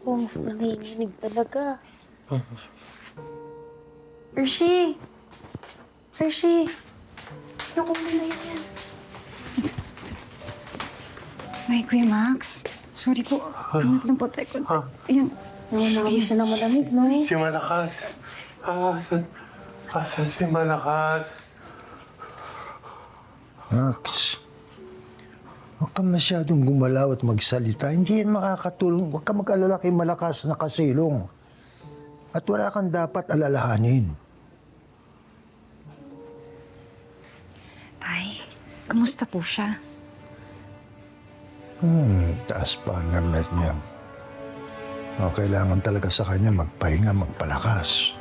ko. Nanginginig talaga. Hershey! Hershey! Yung ulo na yan. Ay, Kuya Max. Sorry po. Angat lang po tayo. Ayan. Nakakami siya na malamig, no? Si Malakas. Asan si Malakas? Max, huwag ka masyadong gumalaw at magsalita. Hindi yan makakatulong. Huwag ka mag-alala kay Malakas na kasilong. At wala kang dapat alalahanin. Tay, kumusta po siya? Taas pa ang lagnat niya. Kailangan talaga sa kanya magpahinga, magpalakas.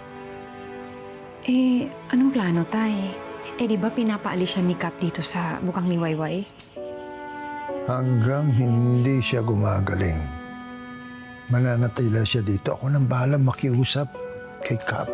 Anong plano, Tay? Di ba pinapaalis siya ni Kap dito sa Bukang Liwayway? Hanggang hindi siya gumagaling. Mananatila siya dito. Ako nang bahala makiusap kay Kap.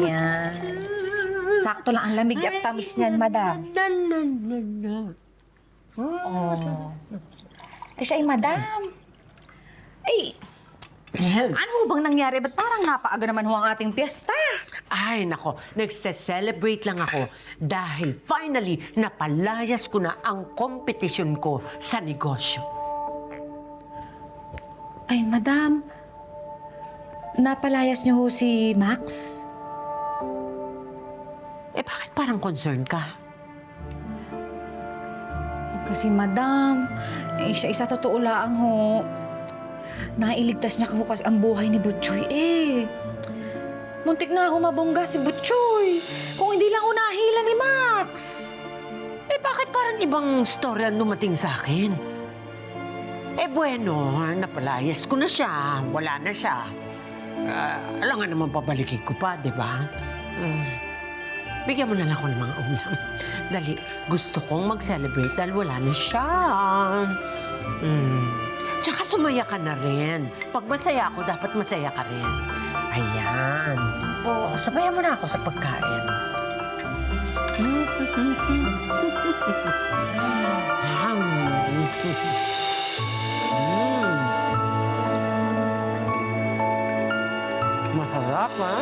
Yan. Sakto lang ang lamig at tamis niyan, madam. Oh. Ay, siya ay madam. Ay, ano ho bang nangyari? Ba't parang napaaga naman ho ang ating piyesta? Ay, nako, nagse-celebrate lang ako dahil finally napalayas ko na ang kompetisyon ko sa negosyo. Ay, madam. Napalayas niyo ho si Max? Bakit parang concerned ka? Kasi, madam, siya isa totoo lang ho. Nailigtas niya kasi ang buhay ni Butchoy Muntik na humabongga si Butchoy. Kung hindi lang unahila ni Max. Bakit parang ibang story ang dumating sa akin? Bueno, napalayas ko na siya. Wala na siya. Alam nga naman pabalikin ko pa, di ba? Bigyan mo na lang ako ng mga ulam. Dali, gusto kong mag-celebrate dahil wala na siya. Tsaka sumaya ka na rin. Pag masaya ako, dapat masaya ka rin. Ayan. Oo, sabayan mo na ako sa pagkain. Masarap, ha?